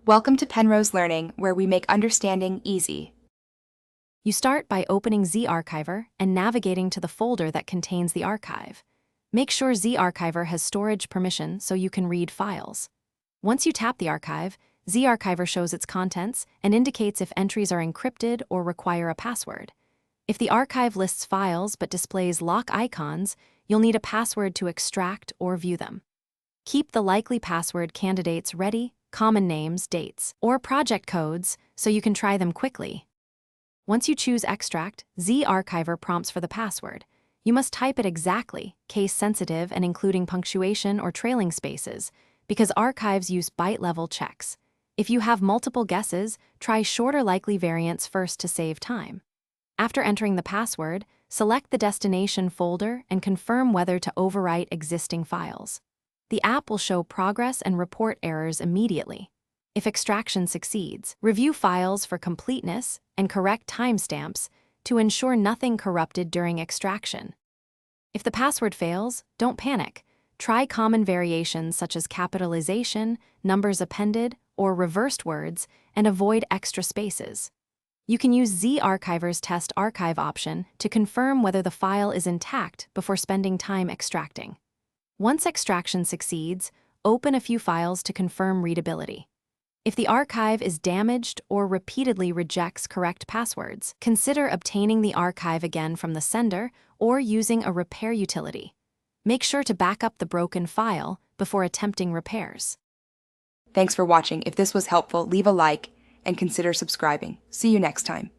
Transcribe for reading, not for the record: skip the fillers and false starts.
Welcome to Penrose Learning, where we make understanding easy. You start by opening Zarchiver and navigating to the folder that contains the archive. Make sure Zarchiver has storage permission so you can read files. Once you tap the archive, Zarchiver shows its contents and indicates if entries are encrypted or require a password. If the archive lists files but displays lock icons, you'll need a password to extract or view them. Keep the likely password candidates ready, common names, dates, or project codes so you can try them quickly. Once you choose Extract, Zarchiver prompts for the password. You must type it exactly, case-sensitive and including punctuation or trailing spaces, because archives use byte-level checks. If you have multiple guesses, try shorter likely variants first to save time. After entering the password, select the destination folder and confirm whether to overwrite existing files. The app will show progress and report errors immediately. If extraction succeeds, review files for completeness and correct timestamps to ensure nothing corrupted during extraction. If the password fails, don't panic. Try common variations such as capitalization, numbers appended, or reversed words, and avoid extra spaces. You can use Zarchiver's Test Archive option to confirm whether the file is intact before spending time extracting. Once extraction succeeds, open a few files to confirm readability. If the archive is damaged or repeatedly rejects correct passwords, consider obtaining the archive again from the sender or using a repair utility. Make sure to back up the broken file before attempting repairs. Thanks for watching. If this was helpful, leave a like and consider subscribing. See you next time.